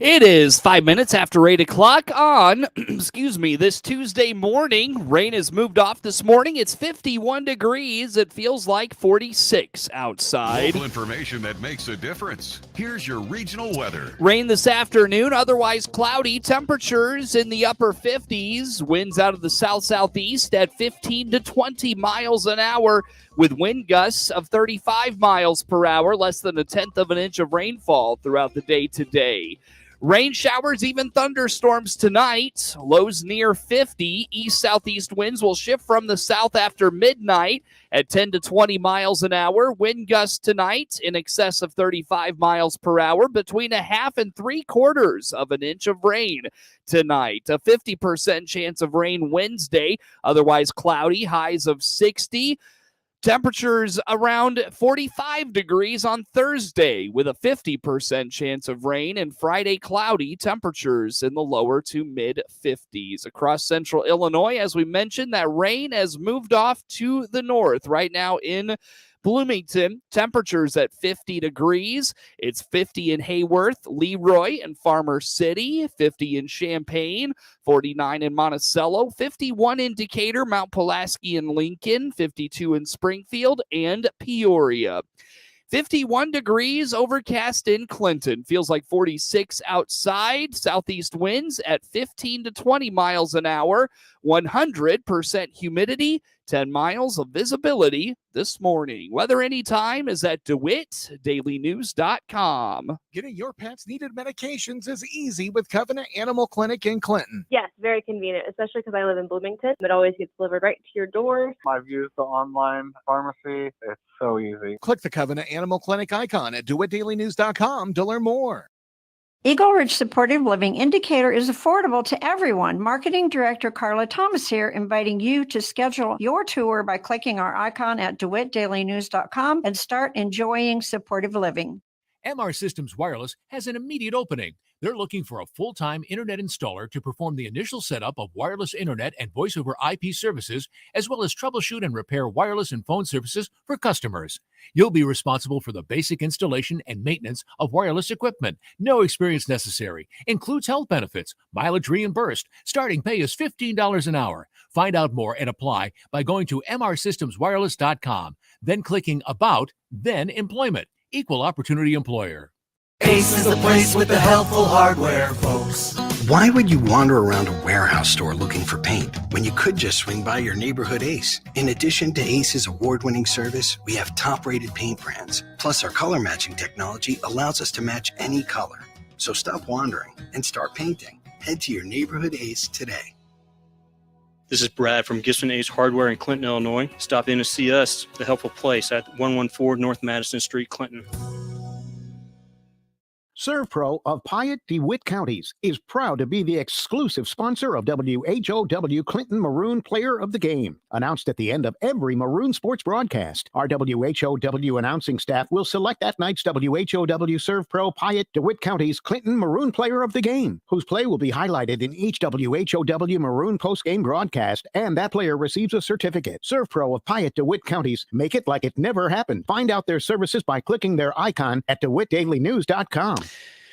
It is 5 minutes after 8 o'clock on, this Tuesday morning. Rain has moved off this morning. It's 51 degrees. It feels like 46 outside. Local information that makes a difference. Here's your regional weather. Rain this afternoon, otherwise cloudy. Temperatures in the upper 50s. Winds out of the south-southeast at 15 to 20 miles an hour with wind gusts of 35 miles per hour, less than a tenth of an inch of rainfall throughout the day today. Rain showers, even thunderstorms tonight. Lows near 50. East-southeast winds will shift from the south after midnight at 10 to 20 miles an hour. Wind gusts tonight in excess of 35 miles per hour, between a half and 3/4 of an inch of rain tonight. A 50% chance of rain Wednesday, otherwise cloudy, highs of 60. Temperatures around 45 degrees on Thursday with a 50% chance of rain, and Friday cloudy, temperatures in the lower to mid-50s. Across central Illinois, as we mentioned, that rain has moved off to the north. Right now in Bloomington, temperatures at 50 degrees. It's 50 in Hayworth, Leroy, and Farmer City, 50 in Champaign, 49 in Monticello, 51 in Decatur, Mount Pulaski, and Lincoln, 52 in Springfield and Peoria. 51 degrees, overcast in Clinton. Feels like 46 outside. Southeast winds at 15 to 20 miles an hour. 100% humidity. 10 miles of visibility this morning. Weather anytime is at DeWittDailyNews.com. Getting your pet's needed medications is easy with Covenant Animal Clinic in Clinton. Yes, very convenient, especially because I live in Bloomington. It always gets delivered right to your door. I've used the online pharmacy. It's so easy. Click the Covenant Animal Clinic icon at DeWittDailyNews.com to learn more. Eagle Ridge Supportive Living Indicator is affordable to everyone. Marketing Director Carla Thomas here, inviting you to schedule your tour by clicking our icon at DeWittDailyNews.com and start enjoying supportive living. MR Systems Wireless has an immediate opening. They're looking for a full-time internet installer to perform the initial setup of wireless internet and voice over IP services, as well as troubleshoot and repair wireless and phone services for customers. You'll be responsible for the basic installation and maintenance of wireless equipment. No experience necessary. Includes health benefits, mileage reimbursed. Starting pay is $15 an hour. Find out more and apply by going to mrsystemswireless.com, then clicking About, then Employment. Equal opportunity employer. Ace is the place with the helpful hardware, folks. Why would you wander around a warehouse store looking for paint when you could just swing by your neighborhood Ace? In addition to Ace's award-winning service, we have top-rated paint brands. Plus, our color matching technology allows us to match any color. So stop wandering and start painting. Head to your neighborhood Ace today. This is Brad from Gibson Ace Hardware in Clinton, Illinois. Stop in to see us, the helpful place at 114 North Madison Street, Clinton. ServPro of Piatt, DeWitt counties is proud to be the exclusive sponsor of WHOW Clinton Maroon Player of the Game. Announced at the end of every Maroon sports broadcast, our WHOW announcing staff will select that night's WHOW ServPro Piatt, DeWitt counties Clinton Maroon Player of the Game, whose play will be highlighted in each WHOW Maroon postgame broadcast, and that player receives a certificate. ServPro of Piatt, DeWitt counties, make it like it never happened. Find out their services by clicking their icon at DeWittDailyNews.com.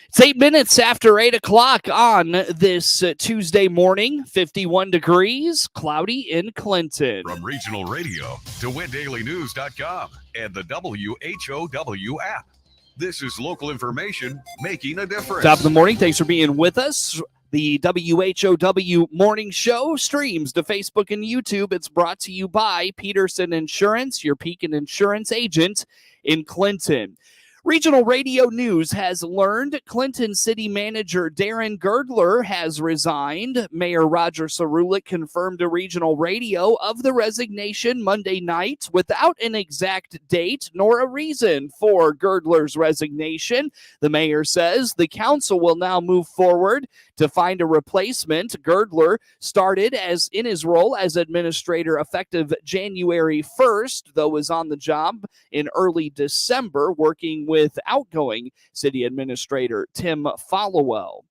It's 8 minutes after 8 o'clock on this Tuesday morning. 51 degrees, cloudy in Clinton. From regional radio, DeWittDailyNews.com and the WHOW app. This is local information making a difference. Top of the morning. Thanks for being with us. The WHOW Morning Show streams to Facebook and YouTube. It's brought to you by Peterson Insurance, your Pekin Insurance agent in Clinton. Regional Radio News has learned Clinton City Manager Darren Girdler has resigned. Mayor Roger Sarulik confirmed to Regional Radio of the resignation Monday night without an exact date nor a reason for Girdler's resignation. The mayor says the council will now move forward to find a replacement. Girdler started in his role as administrator effective January 1st, though was on the job in early December, working with outgoing city administrator Tim Followell.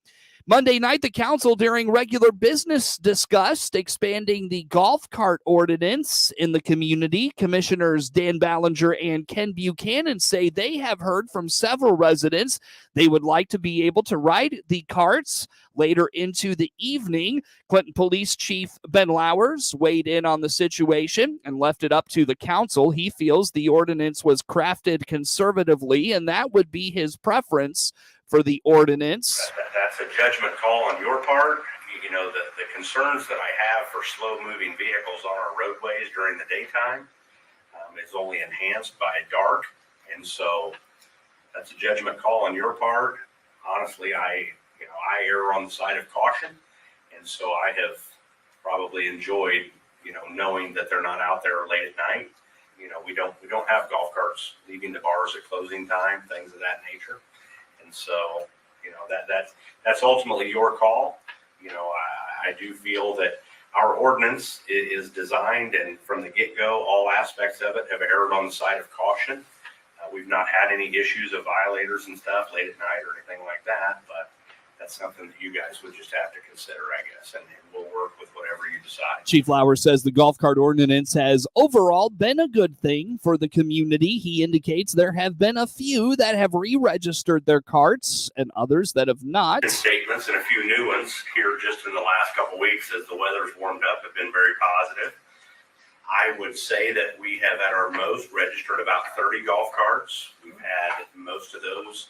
Monday night, the council during regular business discussed expanding the golf cart ordinance in the community. Commissioners Dan Ballinger and Ken Buchanan say they have heard from several residents they would like to be able to ride the carts later into the evening. Clinton Police Chief Ben Lowers weighed in on the situation and left it up to the council. He feels the ordinance was crafted conservatively, and that would be his preference for the ordinance. That's a judgment call on your part. You know, the concerns that I have for slow-moving vehicles on our roadways during the daytime is only enhanced by dark, and so that's a judgment call on your part. Honestly, I err on the side of caution, and so I have probably enjoyed, knowing that they're not out there late at night. We don't have golf carts leaving the bars at closing time, things of that nature. And so, that's ultimately your call. I do feel that our ordinance is designed, and from the get-go, all aspects of it have erred on the side of caution. We've not had any issues of violators and stuff late at night or anything like that, but that's something that you guys would just have to consider, I guess, and we'll work with whatever you decide. Chief Lowers says the golf cart ordinance has overall been a good thing for the community. He indicates there have been a few that have re-registered their carts and others that have not. Statements and a few new ones here just in the last couple weeks as the weather's warmed up have been very positive. I would say that we have at our most registered about 30 golf carts. We've had most of those.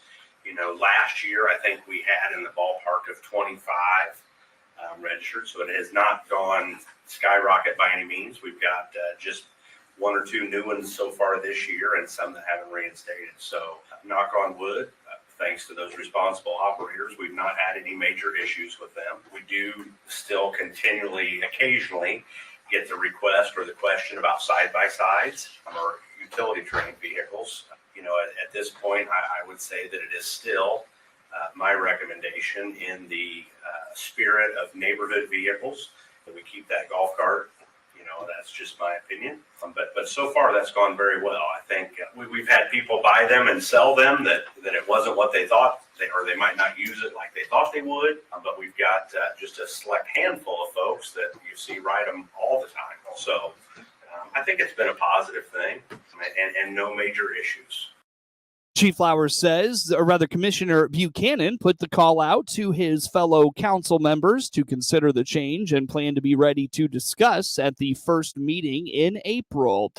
Last year, I think we had in the ballpark of 25 registered, so it has not gone skyrocket by any means. We've got just one or two new ones so far this year and some that haven't reinstated. So knock on wood, thanks to those responsible operators, we've not had any major issues with them. We do still continually, occasionally, get the request or the question about side-by-sides or utility-trained vehicles. At this point, I would say that it is still my recommendation in the spirit of neighborhood vehicles that we keep that golf cart. That's just my opinion. But so far, that's gone very well. I think we've had people buy them and sell them that it wasn't what they thought, or they might not use it like they thought they would. But we've got just a select handful of folks that you see ride them all the time. So I think it's been a positive thing and no major issues. Chief Flowers says, or rather Commissioner Buchanan put the call out to his fellow council members to consider the change and plan to be ready to discuss at the first meeting in April.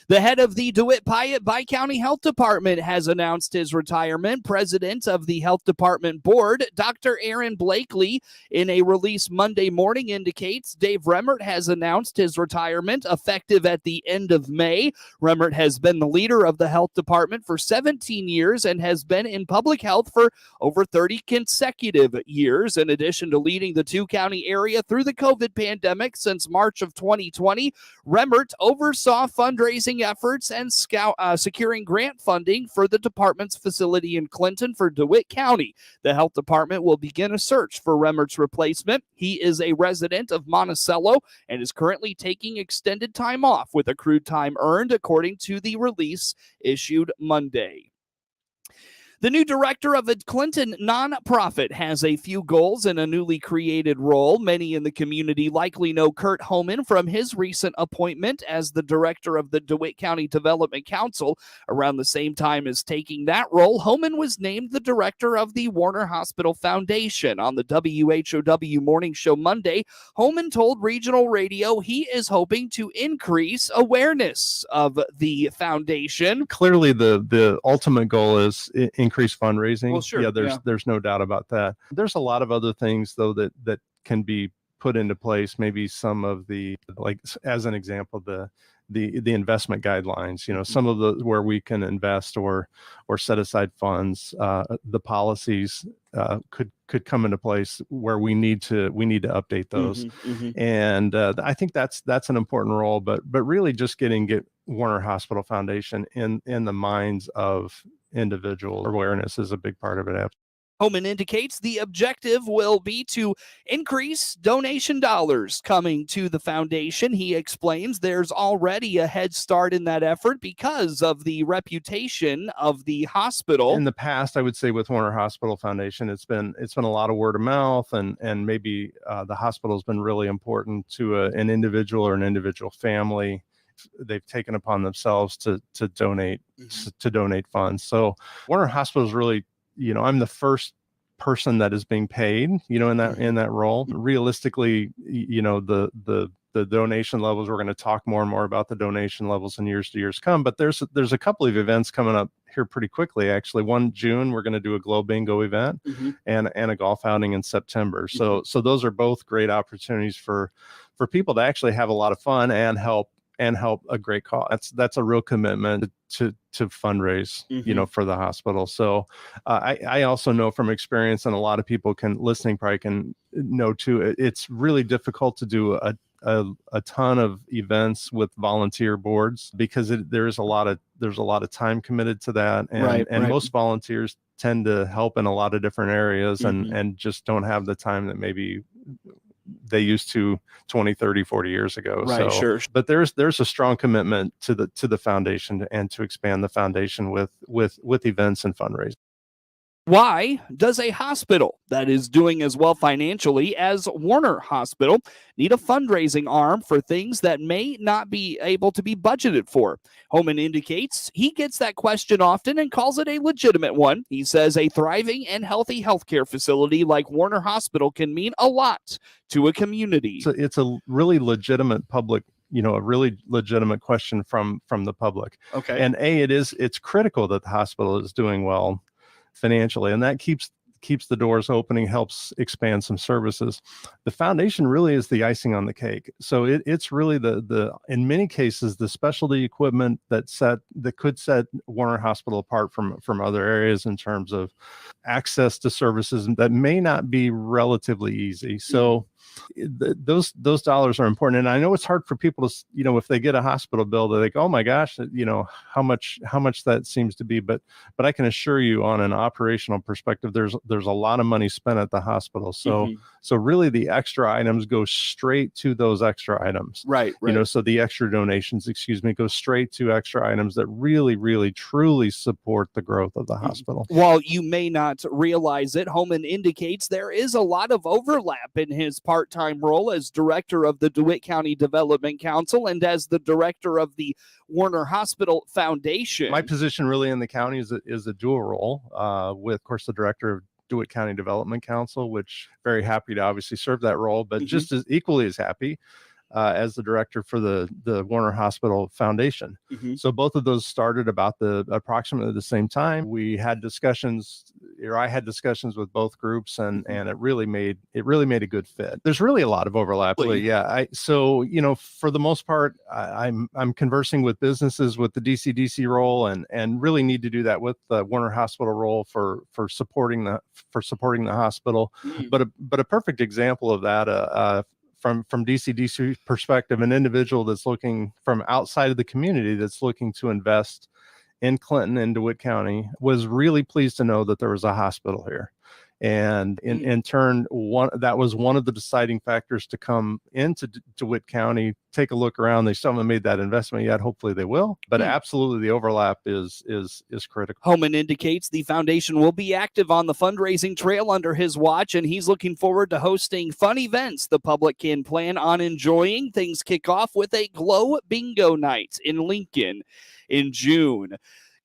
The head of the DeWitt Piatt Bi-County Health Department has announced his retirement. President of the Health Department Board, Dr. Aaron Blakely, in a release Monday morning indicates Dave Remmert has announced his retirement effective at the end of May. Remmert has been the leader of the health department for 17 years and has been in public health for over 30 consecutive years. In addition to leading the two-county area through the COVID pandemic since March of 2020, Remmert oversaw fundraising efforts and securing grant funding for the department's facility in Clinton for DeWitt County. The health department will begin a search for Remmert's replacement. He is a resident of Monticello and is currently taking extended time off with accrued time earned, according to the release issued Monday. The new director of a Clinton nonprofit has a few goals in a newly created role. Many in the community likely know Kurt Homan from his recent appointment as the director of the DeWitt County Development Council. Around the same time as taking that role, Homan was named the director of the Warner Hospital Foundation. On the WHOW morning show Monday, Homan told regional radio he is hoping to increase awareness of the foundation. Clearly, the ultimate goal is increase fundraising. Well, sure. Yeah, there's no doubt about that. There's a lot of other things though that can be put into place. Maybe some of the, like as an example, the investment guidelines. Some of the where we can invest or set aside funds. The policies could come into place where we need to update those. And I think that's an important role. But really, just get Warner Hospital Foundation in the minds of individual awareness is a big part of it. Homan indicates the objective will be to increase donation dollars coming to the foundation. He explains there's already a head start in that effort because of the reputation of the hospital. In the past, I would say with Warner Hospital Foundation, it's been a lot of word of mouth, and maybe the hospital has been really important to an individual or an individual family. They've taken upon themselves to donate funds. So Warner Hospital is really, I'm the first person that is being paid, in that role. Realistically, the donation levels, we're going to talk more and more about the donation levels in years come, but there's a couple of events coming up here pretty quickly. Actually, 1 June, we're going to do a Glow Bingo event and a golf outing in September. So those are both great opportunities for people to actually have a lot of fun and help a great cause. That's a real commitment to fundraise, for the hospital. So I also know from experience, and a lot of people listening probably can know too, it's really difficult to do a ton of events with volunteer boards because there's a lot of time committed to that, and most volunteers tend to help in a lot of different areas and just don't have the time that maybe they used to 20, 30, 40 years ago. Right, so, sure. But there's a strong commitment to the foundation and to expand the foundation with events and fundraising. Why does a hospital that is doing as well financially as Warner Hospital need a fundraising arm for things that may not be able to be budgeted for? Homan indicates he gets that question often and calls it a legitimate one. He says a thriving and healthy healthcare facility like Warner Hospital can mean a lot to a community. So it's a really legitimate public, a really legitimate question from the public. Okay. And it's critical that the hospital is doing well financially, and that keeps the doors opening, helps expand some services. The foundation really is the icing on the cake. So it's really the in many cases the specialty equipment that could set Warner Hospital apart from other areas in terms of access to services that may not be relatively easy. So those dollars are important, and I know it's hard for people to, if they get a hospital bill, they think, oh my gosh, how much that seems to be, but I can assure you, on an operational perspective, there's a lot of money spent at the hospital. So so really the extra items go straight to those extra items, right. So the extra donations, go straight to extra items that really, really, truly support the growth of the hospital. While you may not realize it, Homan indicates there is a lot of overlap in his part-time role as director of the DeWitt County Development Council and as the director of the Warner Hospital Foundation. My position really in the county is a dual role, with, of course, the director of DeWitt County Development Council, which very happy to obviously serve that role, but just as equally as happy as the director for the Warner Hospital Foundation. So both of those started about approximately the same time. We had discussions, or I had discussions with both groups, and it really made a good fit. There's really a lot of overlap. Really, yeah. So for the most part, I'm conversing with businesses with the DCDC role, and really need to do that with the Warner Hospital role for supporting the hospital. But a perfect example of that, from DCDC perspective, an individual that's looking from outside of the community that's looking to invest in Clinton and DeWitt County was really pleased to know that there was a hospital here. And in turn, that was one of the deciding factors to come into DeWitt County, take a look around. They still haven't made that investment yet. Hopefully they will, but absolutely the overlap is critical. Homan indicates the foundation will be active on the fundraising trail under his watch, and he's looking forward to hosting fun events the public can plan on enjoying. Things kick off with a Glow Bingo night in Lincoln in June.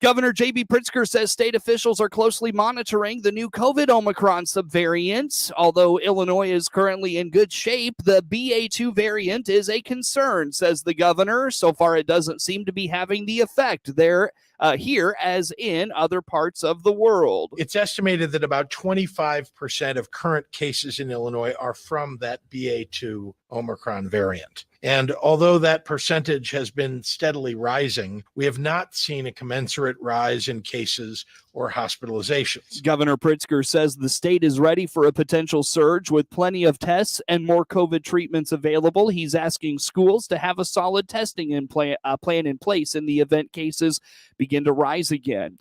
Governor J.B. Pritzker says state officials are closely monitoring the new COVID Omicron subvariant. Although Illinois is currently in good shape, the BA2 variant is a concern, says the governor. So far, it doesn't seem to be having the effect there here as in other parts of the world. It's estimated that about 25% of current cases in Illinois are from that BA2 Omicron variant. And although that percentage has been steadily rising, we have not seen a commensurate rise in cases or hospitalizations. Governor Pritzker says the state is ready for a potential surge with plenty of tests and more COVID treatments available. He's asking schools to have a solid testing plan in place in the event cases begin to rise again.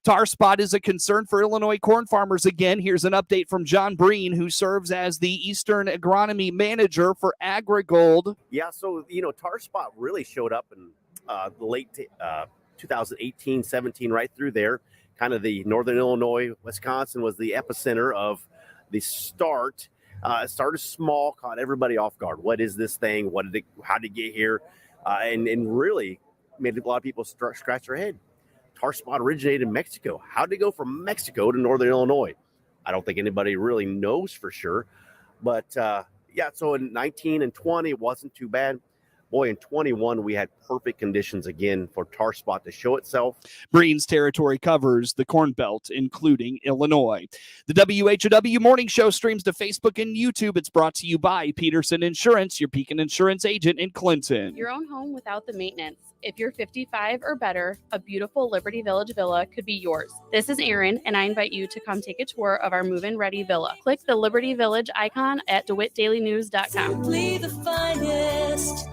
Tar spot is a concern for Illinois corn farmers again. Here's an update from John Breen, who serves as the Eastern Agronomy Manager for AgriGold. Yeah, so, tar spot really showed up in the late 2018, 17, right through there. Kind of the northern Illinois, Wisconsin was the epicenter of the start. It started small, caught everybody off guard. What is this thing? How did it get here? And really made a lot of people scratch their head. Tar spot originated in Mexico. How did it go from Mexico to northern Illinois? I don't think anybody really knows for sure. But so in 19 and 20, it wasn't too bad. Boy, in 21, we had perfect conditions again for tar spot to show itself. Breen's territory covers the Corn Belt, including Illinois. The WHOW Morning Show streams to Facebook and YouTube. It's brought to you by Peterson Insurance, your Pekin Insurance agent in Clinton. Your own home without the maintenance. If you're 55 or better, a beautiful Liberty Village villa could be yours. This is Erin, and I invite you to come take a tour of our move-in ready villa. Click the Liberty Village icon at DeWittDailyNews.com. Simply the finest.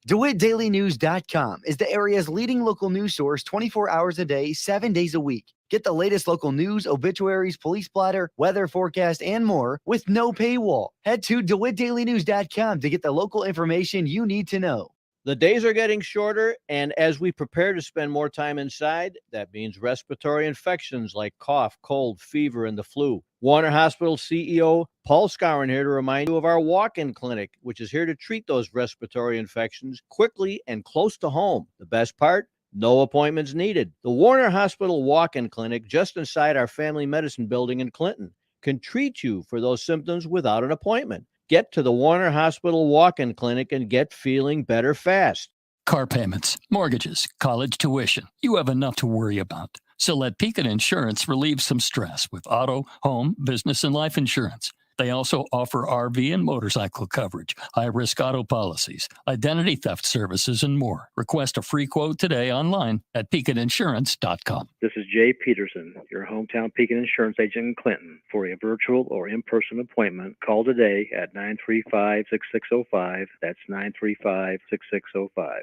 DeWittDailyNews.com is the area's leading local news source 24 hours a day, 7 days a week. Get the latest local news, obituaries, police blotter, weather forecast, and more with no paywall. Head to DeWittDailyNews.com to get the local information you need to know. The days are getting shorter, and as we prepare to spend more time inside, that means respiratory infections like cough, cold, fever, and the flu. Warner Hospital CEO Paul Skowron here to remind you of our walk-in clinic, which is here to treat those respiratory infections quickly and close to home. The best part? No appointments needed. The Warner Hospital walk-in clinic, just inside our family medicine building in Clinton, can treat you for those symptoms without an appointment. Get to the Warner Hospital walk-in clinic and get feeling better fast. Car payments, mortgages, college tuition. You have enough to worry about. So let Pekin Insurance relieve some stress with auto, home, business, and life insurance. They also offer RV and motorcycle coverage, high-risk auto policies, identity theft services, and more. Request a free quote today online at PekinInsurance.com. This is Jay Peterson, your hometown Pekin Insurance agent in Clinton. For a virtual or in-person appointment, call today at 935-6605. That's 935-6605.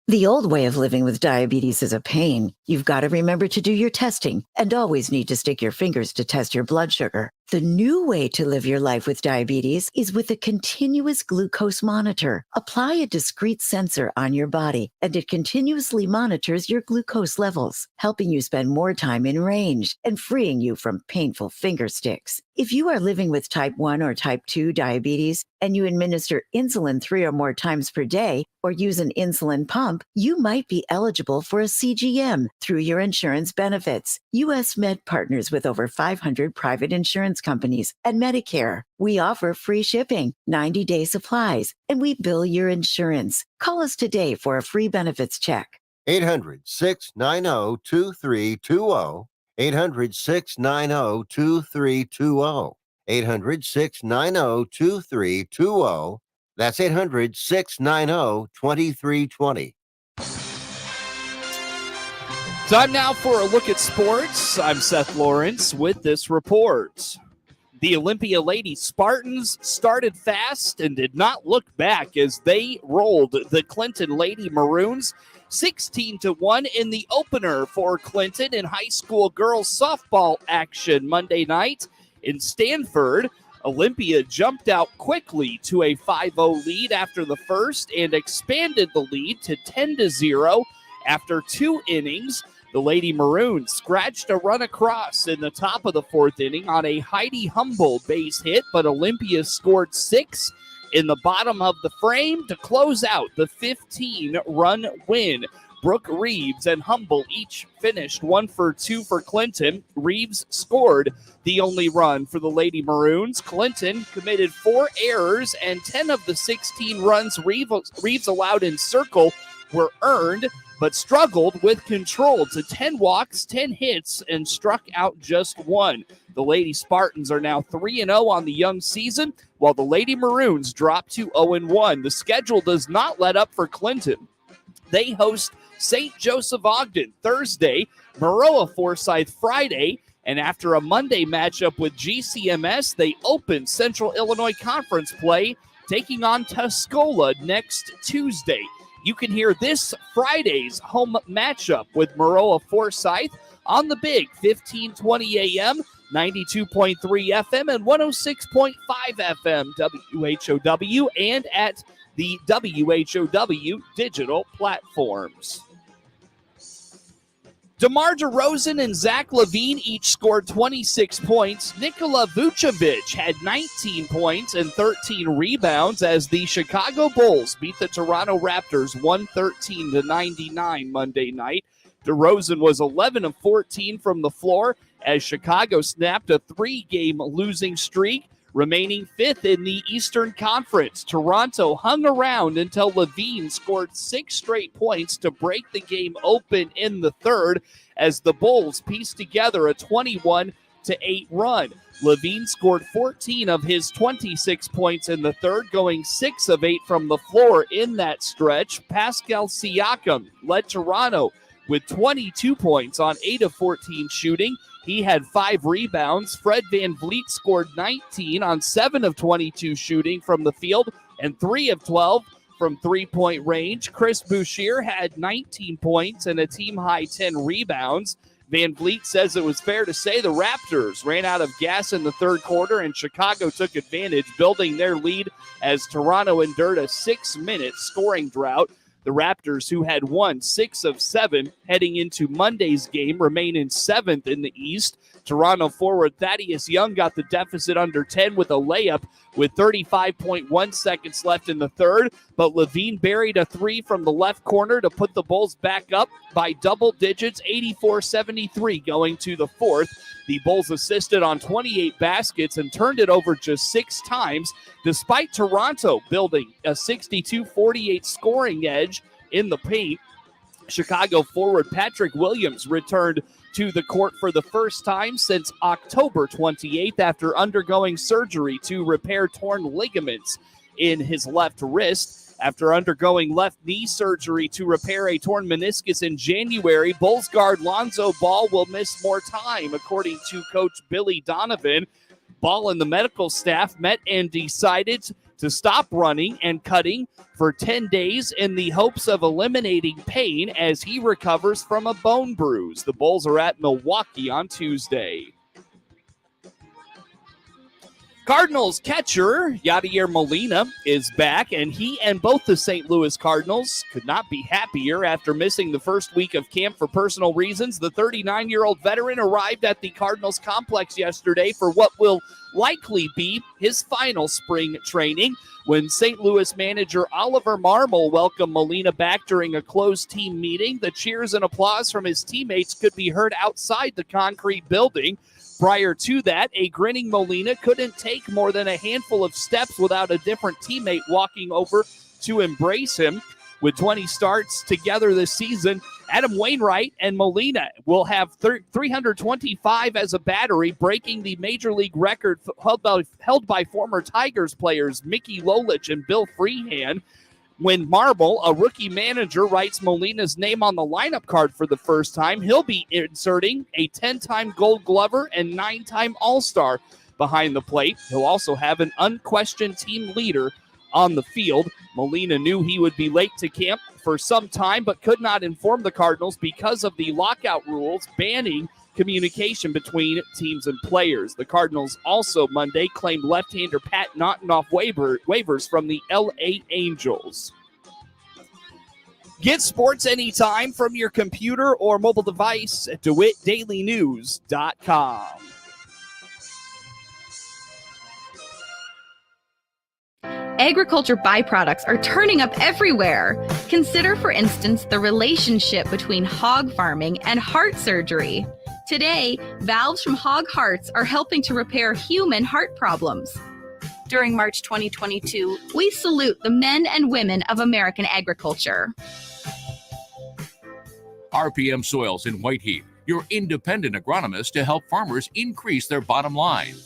The old way of living with diabetes is a pain. You've got to remember to do your testing and always need to stick your fingers to test your blood sugar. The new way to live your life with diabetes is with a continuous glucose monitor. Apply a discrete sensor on your body, and it continuously monitors your glucose levels, helping you spend more time in range and freeing you from painful finger sticks. If you are living with type 1 or type 2 diabetes and you administer insulin 3 or more times per day or use an insulin pump, you might be eligible for a CGM through your insurance benefits. U.S. Med partners with over 500 private insurance companies and Medicare. We offer free shipping, 90-day supplies, and we bill your insurance. Call us today for a free benefits check. 800-690-2320. 800-690-2320. 800-690-2320. That's 800-690-2320. Time now for a look at sports. I'm Seth Lawrence with this report. The Olympia Lady Spartans started fast and did not look back as they rolled the Clinton Lady Maroons 16-1 in the opener for Clinton in high school girls softball action Monday night in Stanford. Olympia jumped out quickly to a 5-0 lead after the first and expanded the lead to 10-0 after 2 innings. The Lady Maroons scratched a run across in the top of the 4th inning on a Heidi Humble base hit, but Olympia scored 6 in the bottom of the frame to close out the 15-run win. Brooke Reeves and Humble each finished 1 for 2 for Clinton. Reeves scored the only run for the Lady Maroons. Clinton committed 4 errors, and 10 of the 16 runs Reeves allowed in circle were earned, but struggled with control to 10 walks, 10 hits, and struck out just 1. The Lady Spartans are now 3-0 on the young season, while the Lady Maroons drop to 0-1. The schedule does not let up for Clinton. They host St. Joseph Ogden Thursday, Maroa Forsyth Friday, and after a Monday matchup with GCMS, they open Central Illinois Conference play, taking on Tuscola next Tuesday. You can hear this Friday's home matchup with Maroa Forsyth on the Big 1520 AM, 92.3 FM, and 106.5 FM WHOW, and at the WHOW digital platforms. DeMar DeRozan and Zach LaVine each scored 26 points. Nikola Vucevic had 19 points and 13 rebounds as the Chicago Bulls beat the Toronto Raptors 113-99 Monday night. DeRozan was 11 of 14 from the floor as Chicago snapped a 3-game losing streak, remaining fifth in the Eastern Conference. Toronto hung around until LaVine scored 6 straight points to break the game open in the third as the Bulls pieced together a 21-8 run. LaVine scored 14 of his 26 points in the third, going 6 of 8 from the floor in that stretch. Pascal Siakam led Toronto with 22 points on 8 of 14 shooting. He had 5 rebounds. Fred VanVleet scored 19 on 7 of 22 shooting from the field and 3 of 12 from three-point range. Chris Boucher had 19 points and a team-high 10 rebounds. VanVleet says it was fair to say the Raptors ran out of gas in the third quarter and Chicago took advantage, building their lead as Toronto endured a 6-minute scoring drought. The Raptors, who had won 6 of 7 heading into Monday's game, remain in 7th in the East. Toronto forward Thaddeus Young got the deficit under 10 with a layup with 35.1 seconds left in the third, but LaVine buried a 3 from the left corner to put the Bulls back up by double digits, 84-73 going to the fourth. The Bulls assisted on 28 baskets and turned it over just 6 times, despite Toronto building a 62-48 scoring edge in the paint. Chicago forward Patrick Williams returned to the court for the first time since October 28th after undergoing surgery to repair torn ligaments in his left wrist. After undergoing left knee surgery to repair a torn meniscus in January, Bulls guard Lonzo Ball will miss more time, according to Coach Billy Donovan. Ball and the medical staff met and decided to stop running and cutting for 10 days in the hopes of eliminating pain as he recovers from a bone bruise. The Bulls are at Milwaukee on Tuesday. Cardinals catcher Yadier Molina is back, and he and both the St. Louis Cardinals could not be happier after missing the first week of camp for personal reasons. The 39-year-old veteran arrived at the Cardinals complex yesterday for what will likely be his final spring training. When St. Louis manager Oliver Marmol welcomed Molina back during a closed team meeting, the cheers and applause from his teammates could be heard outside the concrete building. Prior to that, a grinning Molina couldn't take more than a handful of steps without a different teammate walking over to embrace him. With 20 starts together this season, Adam Wainwright and Molina will have 325 as a battery, breaking the major league record held by former Tigers players Mickey Lolich and Bill Freehan. When Marble, a rookie manager, writes Molina's name on the lineup card for the first time, he'll be inserting a 10-time Gold Glover and 9-time All-Star behind the plate. He'll also have an unquestioned team leader on the field. Molina knew he would be late to camp for some time, but could not inform the Cardinals because of the lockout rules banning communication between teams and players. The Cardinals also Monday claimed left-hander Pat Naughton off waivers from the LA Angels. Get sports anytime from your computer or mobile device at DeWittDailyNews.com. Agriculture byproducts are turning up everywhere. Consider, for instance, the relationship between hog farming and heart surgery. Today, valves from hog hearts are helping to repair human heart problems. During March 2022, we salute the men and women of American agriculture. RPM Soils in Whiteheat, your independent agronomist to help farmers increase their bottom line.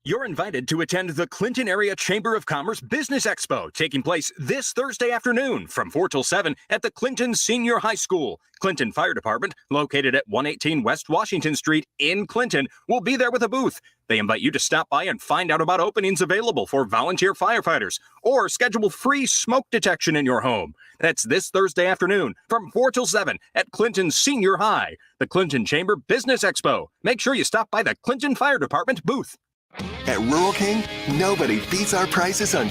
You're invited to attend the Clinton Area Chamber of Commerce Business Expo, taking place this Thursday afternoon from 4 till 7 at the Clinton Senior High School. Clinton Fire Department, located at 118 West Washington Street in Clinton, will be there with a booth. They invite you to stop by and find out about openings available for volunteer firefighters or schedule free smoke detection in your home. That's this Thursday afternoon from 4 till 7 at Clinton Senior High, the Clinton Chamber Business Expo. Make sure you stop by the Clinton Fire Department booth. At Rural King, nobody beats our prices on